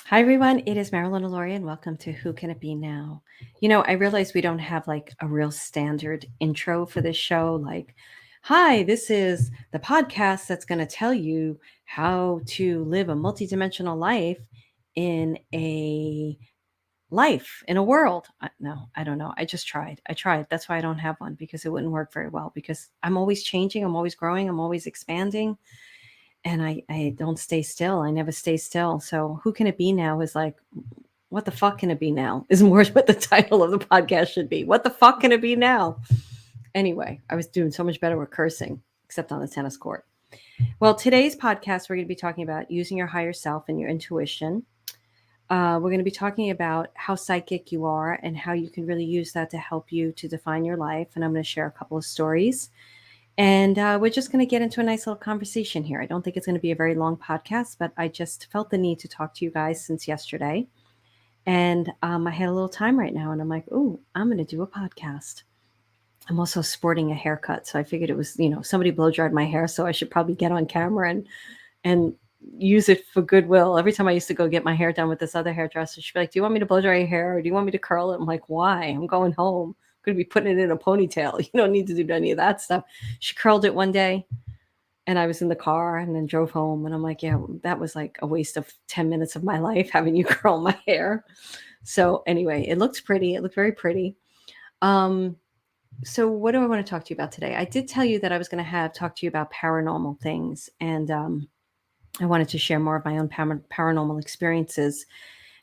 Hi, everyone. It is Marilyn Alori, and welcome to Who Can It Be Now? I realize we don't have like a real standard intro for this show. Like, hi, this is the podcast that's going to tell you how to live a multidimensional in a in a world. No, I don't know. I just tried. I tried. That's why I don't have one because it wouldn't work very well because I'm always changing, I'm always growing, I'm always expanding and I don't stay still. I never stay still. So who can it be now is like, what the fuck can it be now? Is more what the title of the podcast should be. What the fuck can it be now? Anyway, I was doing so much better with cursing, except on the tennis court. Well, today's podcast, we're going to be talking about using your higher self and your intuition. We're going to be talking about how psychic you are and how you can really use that to help you to define your life. And I'm going to share a couple of stories. And we're just going to get into a nice little conversation here. I don't think it's going to be a very long podcast, but I just felt the need to talk to you guys since yesterday. And I had a little time right now, and I'm like, oh, I'm going to do a podcast. I'm also sporting a haircut, so I figured it was, somebody blow dried my hair, so I should probably get on camera and use it for goodwill. Every time I used to go get my hair done with this other hairdresser, she'd be like, "Do you want me to blow dry your hair, or do you want me to curl it?" I'm like, "Why? I'm going home. I'm going to be putting it in a ponytail. You don't need to do any of that stuff." She curled it one day, and I was in the car and then drove home, and I'm like, "Yeah, that was like a waste of 10 minutes of my life having you curl my hair." So anyway, it looked pretty. It looked very pretty. Um, so what do I want to talk to you about today? I did tell you that I was going to have talk to you about paranormal things, and I wanted to share more of my own paranormal experiences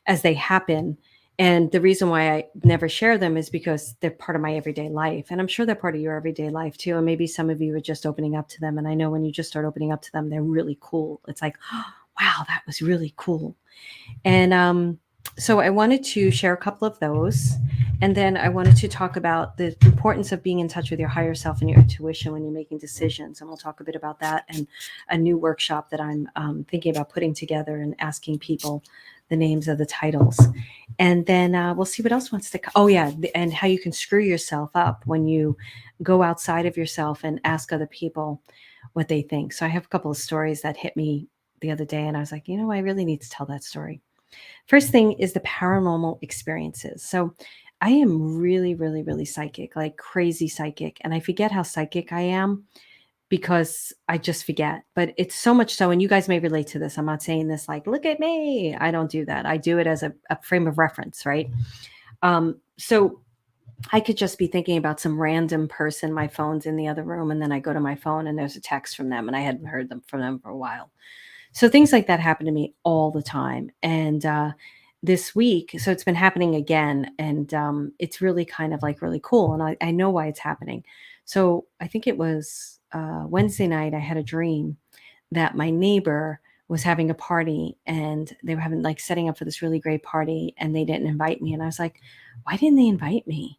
as they happen. And the reason why I never share them is because they're part of my everyday life. And I'm sure they're part of your everyday life too. And maybe some of you are just opening up to them. And I know when you just start opening up to them, they're really cool. It's like, oh, wow, that was really cool. And so I wanted to share a couple of those. And then I wanted to talk about the importance of being in touch with your higher self and your intuition when you're making decisions. And we'll talk a bit about that and a new workshop that I'm thinking about putting together and asking people the names of the titles. And then we'll see what else wants to come. Oh, yeah. And how you can screw yourself up when you go outside of yourself and ask other people what they think. So I have a couple of stories that hit me the other day. And I was like, I really need to tell that story. First thing is the paranormal experiences. So I am really, really, really psychic, like crazy psychic. And I forget how psychic I am because I just forget. But it's so much so, and you guys may relate to this. I'm not saying this like, look at me. I don't do that. I do it as a frame of reference, right? So I could just be thinking about some random person. My phone's in the other room, and then I go to my phone and there's a text from them, and I hadn't heard from them for a while. So things like that happen to me all the time. And this week, so it's been happening again, and it's really kind of like really cool. And I know why it's happening. So I think it was Wednesday night, I had a dream that my neighbor was having a party and they were having like setting up for this really great party and they didn't invite me. And I was like, why didn't they invite me?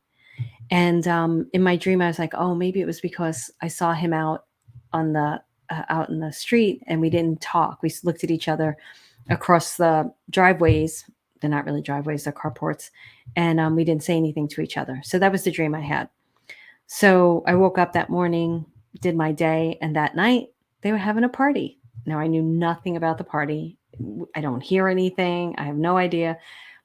And in my dream, I was like, oh, maybe it was because I saw him out in the street and we didn't talk. We looked at each other across the driveways. They're not really driveways, they're carports. And we didn't say anything to each other. So that was the dream I had. So I woke up that morning, did my day, and that night they were having a party. Now I knew nothing about the party. I don't hear anything. I have no idea.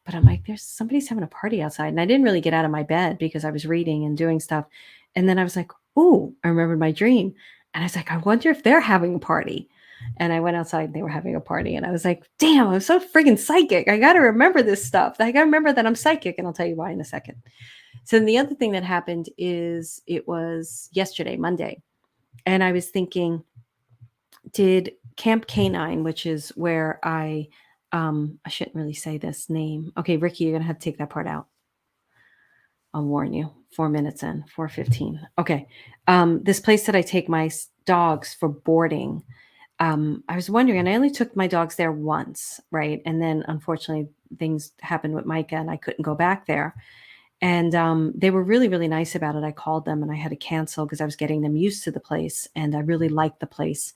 But I'm like, there's somebody's having a party outside. And I didn't really get out of my bed because I was reading and doing stuff. And then I was like, oh, I remembered my dream. And I was like, I wonder if they're having a party. And I went outside and they were having a party. And I was like, damn, I'm so freaking psychic. I got to remember this stuff. I got to remember that I'm psychic. And I'll tell you why in a second. So then the other thing that happened is it was yesterday, Monday. And I was thinking, did Camp Canine, which is where I shouldn't really say this name. Okay, Ricky, you're going to have to take that part out. I'll warn you. 4 minutes in, 4:15. Okay. This place that I take my dogs for boarding. I was wondering, and I only took my dogs there once, right? And then unfortunately, things happened with Micah, and I couldn't go back there. And they were really, really nice about it. I called them and I had to cancel because I was getting them used to the place, and I really liked the place.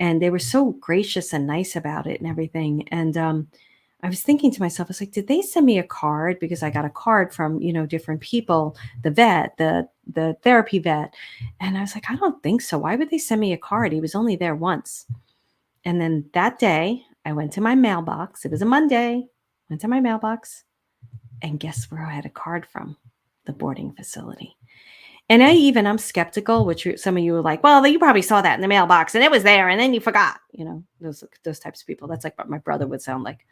And they were so gracious and nice about it and everything. And I was thinking to myself, I was like, did they send me a card? Because I got a card from, different people, the vet, the therapy vet. And I was like, I don't think so. Why would they send me a card? He was only there once. And then that day, I went to my mailbox. It was a Monday. Went to my mailbox, and guess where I had a card from? The boarding facility. And I'm skeptical, which some of you are like, well, you probably saw that in the mailbox and it was there and then you forgot, those types of people. That's like what my brother would sound like.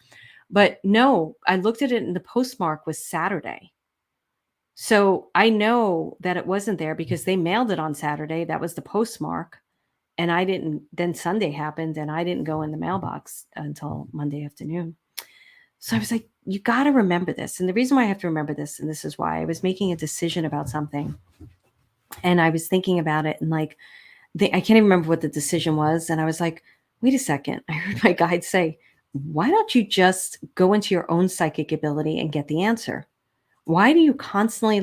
But no, I looked at it and the postmark was Saturday. So I know that it wasn't there because they mailed it on Saturday. That was the postmark. And I didn't, then Sunday happened and I didn't go in the mailbox until Monday afternoon. So I was like, you got to remember this. And the reason why I have to remember this, and this is why I was making a decision about something and I was thinking about it and like, I can't even remember what the decision was. And I was like, wait a second. I heard my guide say, why don't you just go into your own psychic ability and get the answer? Why do you constantly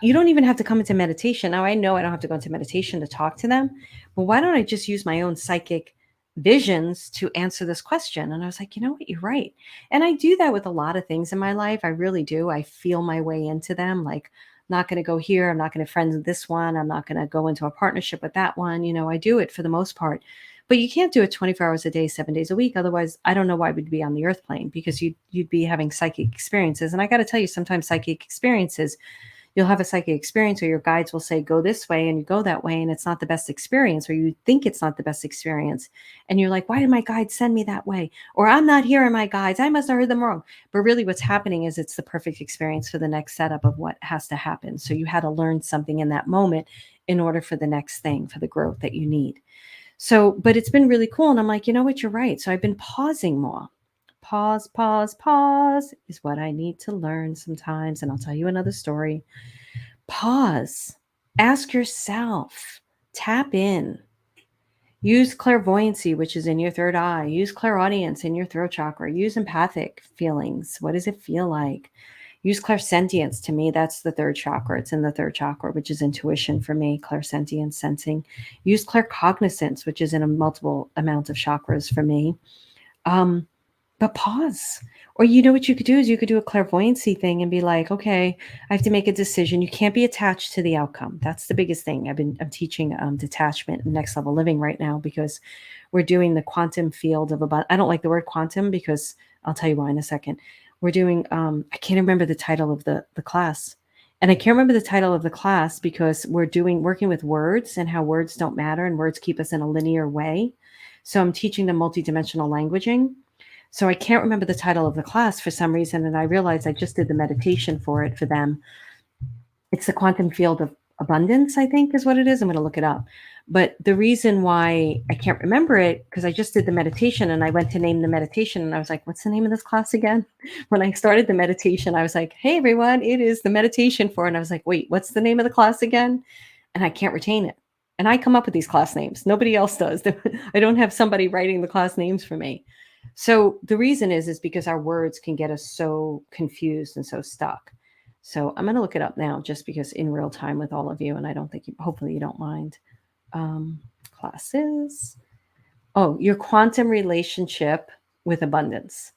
you don't even have to come into meditation. Now I know I don't have to go into meditation to talk to them, but why don't I just use my own psychic visions to answer this question? And I was like, you know what? You're right. And I do that with a lot of things in my life. I really do. I feel my way into them. Like, I'm not going to go here. I'm not going to friends with this one. I'm not going to go into a partnership with that one. I do it for the most part. But you can't do it 24 hours a day, 7 days a week. Otherwise, I don't know why we'd be on the earth plane because you'd be having psychic experiences. And I got to tell you, sometimes psychic experiences, you'll have a psychic experience or your guides will say, go this way, and you go that way, and it's not the best experience, or you think it's not the best experience. And you're like, why did my guide send me that way? Or I'm not hearing my guides. I must have heard them wrong. But really what's happening is it's the perfect experience for the next setup of what has to happen. So you had to learn something in that moment in order for the next thing, for the growth that you need. So, but it's been really cool. And I'm like, you know what? You're right. So I've been pausing more. Pause is what I need to learn sometimes. And I'll tell you another story. Pause. Ask yourself. Tap in. Use clairvoyancy, which is in your third eye. Use clairaudience in your throat chakra. Use empathic feelings. What does it feel like? Use clairsentience. To me, that's the third chakra. It's in the third chakra, which is intuition for me, clairsentience, sensing. Use claircognizance, which is in a multiple amount of chakras for me. But pause. Or you know what you could do is you could do a clairvoyancy thing and be like, okay, I have to make a decision. You can't be attached to the outcome. That's the biggest thing. I'm teaching detachment and next level living right now because we're doing the quantum field of I don't like the word quantum because I'll tell you why in a second. We're doing I can't remember the title of the class. And I can't remember the title of the class because we're working with words and how words don't matter and words keep us in a linear way. So I'm teaching them multidimensional languaging. So I can't remember the title of the class for some reason. And I realized I just did the meditation for it for them. It's the quantum field of abundance, I think is what it is. I'm going to look it up. But the reason why I can't remember it, because I just did the meditation and I went to name the meditation and I was like, what's the name of this class again? When I started the meditation, I was like, hey, everyone, it is the meditation for, and I was like, wait, what's the name of the class again? And I can't retain it. And I come up with these class names. Nobody else does. I don't have somebody writing the class names for me. So the reason is because our words can get us so confused and so stuck. So I'm going to look it up now just because in real time with all of you, and I don't think hopefully you don't mind. Classes. Oh, your quantum relationship with abundance.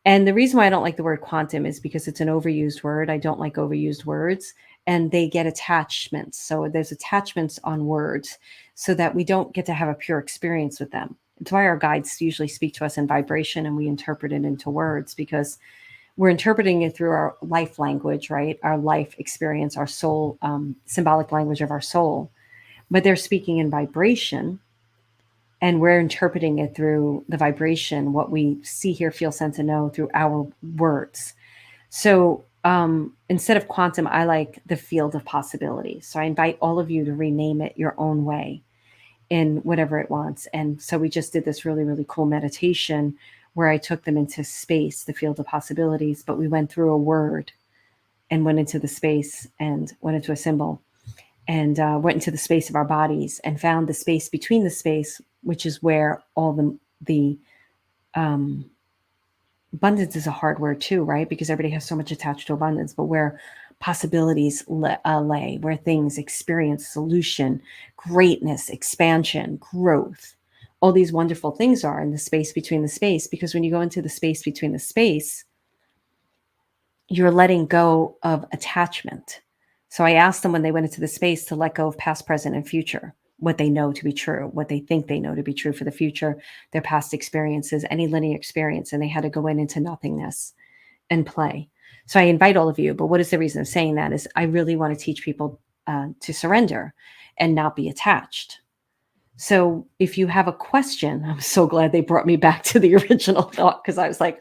And the reason why I don't like the word quantum is because it's an overused word. I don't like overused words and they get attachments. So there's attachments on words so that we don't get to have a pure experience with them. It's why our guides usually speak to us in vibration and we interpret it into words because we're interpreting it through our life language, right? Our life experience, our soul, symbolic language of our soul. But they're speaking in vibration and we're interpreting it through the vibration, what we see, hear, feel, sense, and know through our words. So instead of quantum, I like the field of possibility. So I invite all of you to rename it your own way in whatever it wants. And so we just did this really, really cool meditation where I took them into space, the field of possibilities, but we went through a word and went into the space and went into a symbol and went into the space of our bodies and found the space between the space, which is where all the abundance is a hard word too, right? Because everybody has so much attached to abundance, but where possibilities lay, where things experience solution, greatness, expansion, growth, all these wonderful things are in the space between the space. Because when you go into the space between the space, you're letting go of attachment. So I asked them when they went into the space to let go of past, present, and future. what they know to be true, what they think they know to be true for the future, their past experiences, any linear experience, and they had to go into nothingness and play. So I invite all of you, but what is the reason of saying that is I really want to teach people to surrender and not be attached. So if you have a question, I'm so glad they brought me back to the original thought, because I was like,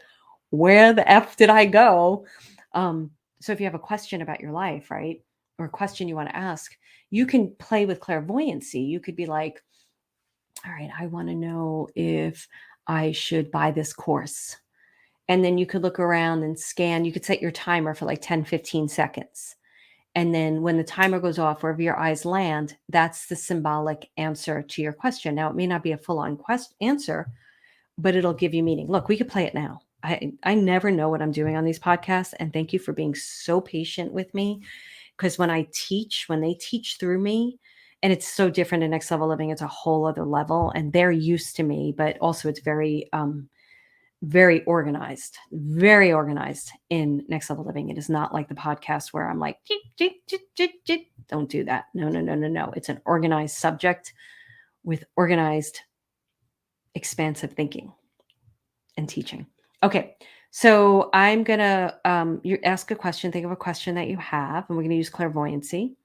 where the F did I go? So if you have a question about your life, right, or a question you want to ask, you can play with clairvoyancy. You could be like, all right, I want to know if I should buy this course. And then you could look around and scan. You could set your timer for like 10, 15 seconds. And then when the timer goes off, wherever your eyes land, that's the symbolic answer to your question. Now, it may not be a full-on answer, but it'll give you meaning. Look, we could play it now. I never know what I'm doing on these podcasts. And thank you for being so patient with me. Because when they teach through me, and it's so different in Next Level Living, it's a whole other level. And they're used to me, but also it's very very organized in Next Level Living. It is not like the podcast where I'm like, don't do that. No. It's an organized subject with organized, expansive thinking and teaching. Okay. So I'm going to you ask a question, think of a question that you have, and we're going to use clairvoyancy.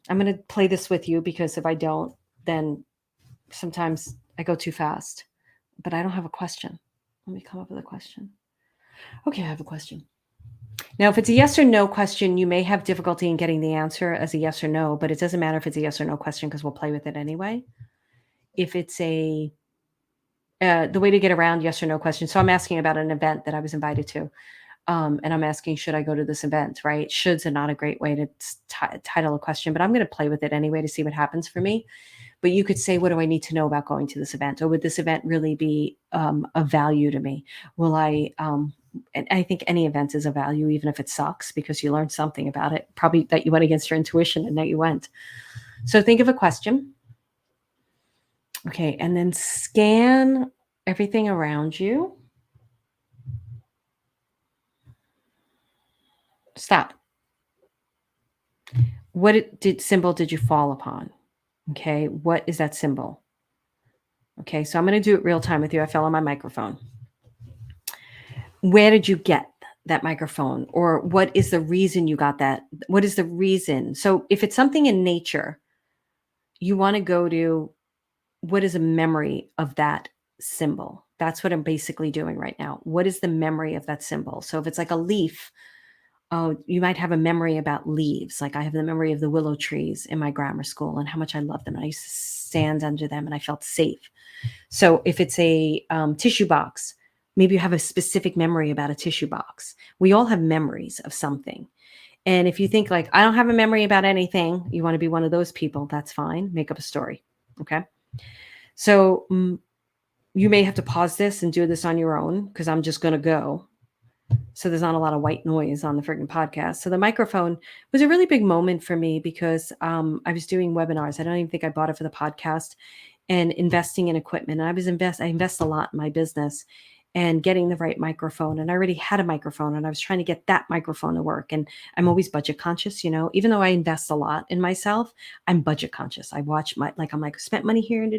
I'm going to play this with you because if I don't, then sometimes I go too fast, but I don't have a question. Let me come up with a question. Okay, I have a question. Now, if it's a yes or no question, you may have difficulty in getting the answer as a yes or no, but it doesn't matter if it's a yes or no question because we'll play with it anyway. If it's the way to get around yes or no question. So I'm asking about an event that I was invited to. And I'm asking, should I go to this event, right? Shoulds are not a great way to title a question, but I'm going to play with it anyway to see what happens for me. But you could say, what do I need to know about going to this event? Or would this event really be of value to me? Will I, and I think any event is a value, even if it sucks, because you learned something about it, probably that you went against your intuition and that you went. So think of a question. Okay, and then scan everything around you. Stop. What symbol did you fall upon? Okay, what is that symbol? Okay, so I'm going to do it real time with you. I fell on my microphone. Where did you get that microphone? Or what is the reason you got that? What is the reason? So if it's something in nature, you want to go to what is a memory of that symbol? That's what I'm basically doing right now. What is the memory of that symbol? So if it's like a leaf, oh, you might have a memory about leaves. Like I have the memory of the willow trees in my grammar school and how much I loved them. And I used to stand under them and I felt safe. So if it's a tissue box, maybe you have a specific memory about a tissue box. We all have memories of something. And if you think like, I don't have a memory about anything, you want to be one of those people, that's fine. Make up a story. Okay. So you may have to pause this and do this on your own because I'm just going to go. So there's not a lot of white noise on the friggin' podcast. So the microphone was a really big moment for me because I was doing webinars. I don't even think I bought it for the podcast, and investing in equipment. And I invest a lot in my business and getting the right microphone. And I already had a microphone and I was trying to get that microphone to work. And I'm always budget conscious, even though I invest a lot in myself, I'm budget conscious. I watch spent money here, and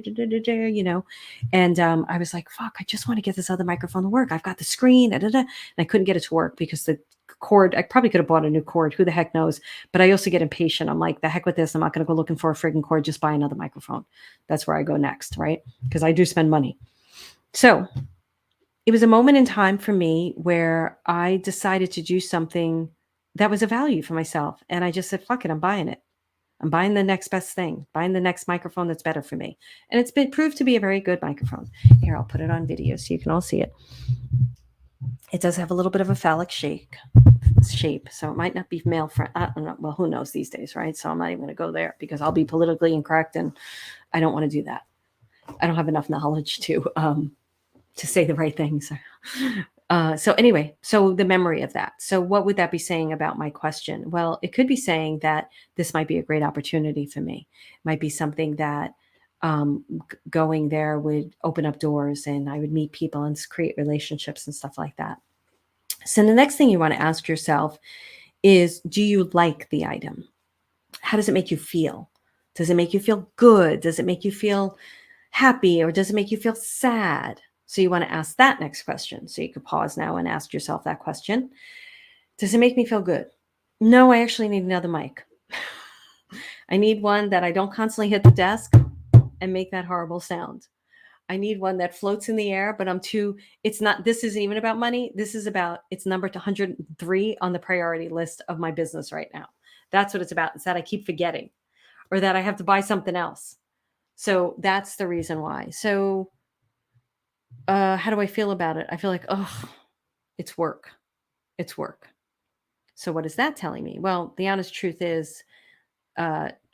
I was like, fuck, I just want to get this other microphone to work. I've got the screen, and I couldn't get it to work because the cord, I probably could have bought a new cord. Who the heck knows? But I also get impatient. I'm like, the heck with this. I'm not going to go looking for a friggin' cord. Just buy another microphone. That's where I go next, right? Because I do spend money. So it was a moment in time for me where I decided to do something that was a value for myself. And I just said, fuck it, I'm buying it. I'm buying the next best thing, buying the next microphone that's better for me. And it's been proved to be a very good microphone. Here, I'll put it on video so you can all see it. It does have a little bit of a phallic shape, so it might not be male friendly. I don't know. Well, who knows these days, right? So I'm not even going to go there because I'll be politically incorrect, and I don't want to do that. I don't have enough knowledge to say the right things. So anyway, so the memory of that. So what would that be saying about my question? Well, it could be saying that this might be a great opportunity for me. It might be something that going there would open up doors and I would meet people and create relationships and stuff like that. So the next thing you want to ask yourself is, do you like the item? How does it make you feel? Does it make you feel good? Does it make you feel happy, or does it make you feel sad? So you want to ask that next question. So you could pause now and ask yourself that question. Does it make me feel good? No, I actually need another mic. I need one that I don't constantly hit the desk and make that horrible sound. I need one that floats in the air, but it's not, this isn't even about money. This is about, it's number 103 on the priority list of my business right now. That's what it's about. It's that I keep forgetting, or that I have to buy something else. So that's the reason why. So how do I feel about it? I feel like, oh, it's work. It's work. So what is that telling me? Well, the honest truth is,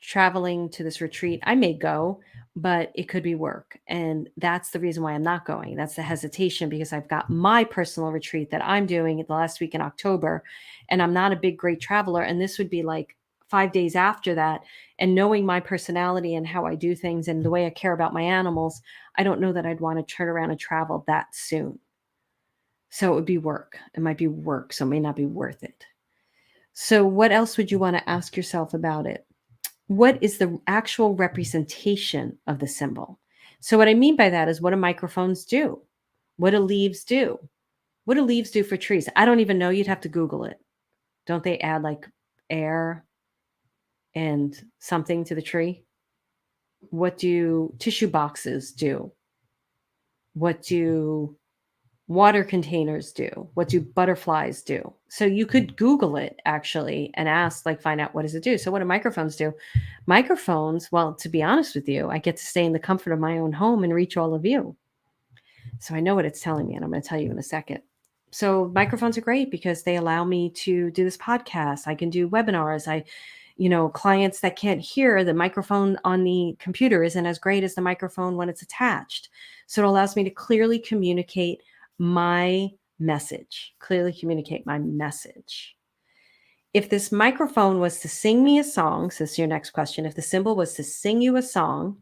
traveling to this retreat, I may go, but it could be work. And that's the reason why I'm not going. That's the hesitation, because I've got my personal retreat that I'm doing the last week in October. And I'm not a big, great traveler. And this would be like 5 days after that. And knowing my personality and how I do things and the way I care about my animals, I don't know that I'd want to turn around and travel that soon. So it would be work. It might be work. So it may not be worth it. So what else would you want to ask yourself about it? What is the actual representation of the symbol? So what I mean by that is, what do microphones do? What do leaves do? What do leaves do for trees? I don't even know. You'd have to Google it. Don't they add like air and something to the tree? What do tissue boxes do? What do water containers do? What do butterflies do? So you could Google it actually and ask, like, find out what does it do. So what do microphones do? Microphones, well, to be honest with you, I get to stay in the comfort of my own home and reach all of you. So I know what it's telling me, and I'm going to tell you in a second. So microphones are great because they allow me to do this podcast. I can do webinars. Clients that can't hear, the microphone on the computer isn't as great as the microphone when it's attached. So it allows me to clearly communicate my message. If this microphone was to sing me a song, so this is your next question. If the symbol was to sing you a song,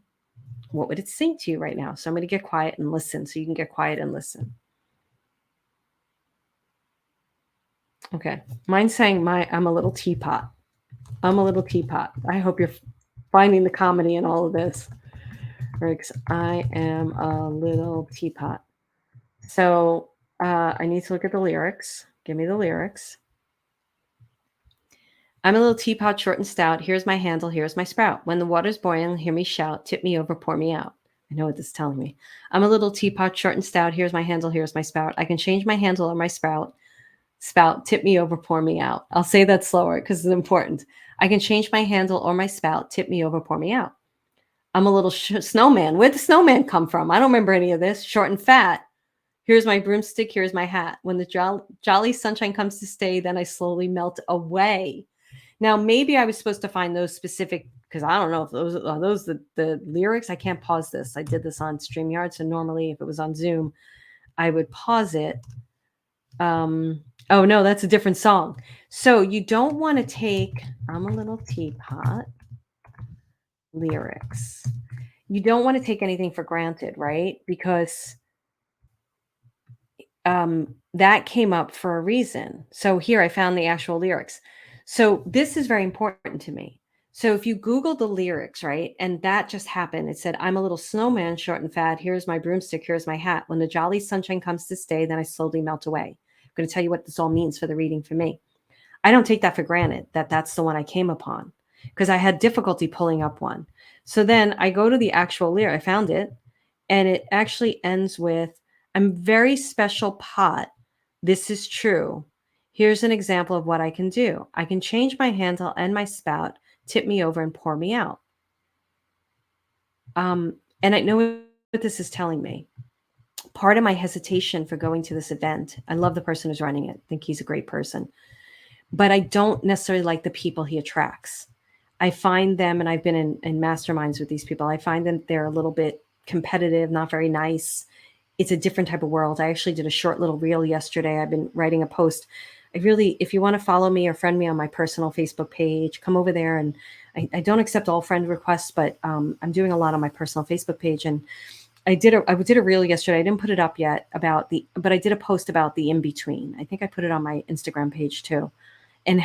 what would it sing to you right now? So I'm going to get quiet and listen, so you can get quiet and listen. Okay. Mine's saying I'm a little teapot. I'm a little teapot. I hope you're finding the comedy in all of this. Riggs, I am a little teapot. So I need to look at the lyrics. Give me the lyrics. I'm a little teapot, short and stout. Here's my handle, here's my sprout. When the water's boiling, hear me shout. Tip me over, pour me out. I know what this is telling me. I'm a little teapot, short and stout. Here's my handle, here's my spout. I can change my handle or my sprout. Spout, tip me over, pour me out. I'll say that slower because it's important. I can change my handle or my spout. Tip me over, pour me out. I'm a little snowman. Where'd the snowman come from? I don't remember any of this. Short and fat. Here's my broomstick. Here's my hat. When the jolly sunshine comes to stay, then I slowly melt away. Now, maybe I was supposed to find those specific, because I don't know if those are the lyrics. I can't pause this. I did this on StreamYard. So normally if it was on Zoom, I would pause it. Oh no, that's a different song. So you don't want to take I'm a little teapot lyrics. You don't want to take anything for granted, right? Because that came up for a reason. So here I found the actual lyrics. So this is very important to me. So if you Google the lyrics, right, and that just happened, it said, I'm a little snowman, short and fat. Here's my broomstick. Here's my hat. When the jolly sunshine comes to stay, then I slowly melt away. I'm going to tell you what this all means for the reading for me. I don't take that for granted that that's the one I came upon, because I had difficulty pulling up one. So then I go to the actual lyric. I found it, and it actually ends with, I'm very special pot. This is true. Here's an example of what I can do. I can change my handle and my spout, tip me over and pour me out. And I know what this is telling me. Part of my hesitation for going to this event, I love the person who's running it. I think he's a great person. But I don't necessarily like the people he attracts. I find them, and I've been in masterminds with these people, I find them, they're a little bit competitive, not very nice. It's a different type of world. I actually did a short little reel yesterday. I've been writing a post. If you want to follow me or friend me on my personal Facebook page, come over there. And I don't accept all friend requests, but I'm doing a lot on my personal Facebook page. And I did a reel yesterday. I didn't put it up yet but I did a post about the in-between. I think I put it on my Instagram page too. And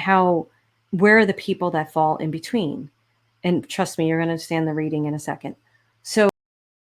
where are the people that fall in between? And trust me, you're going to understand the reading in a second. So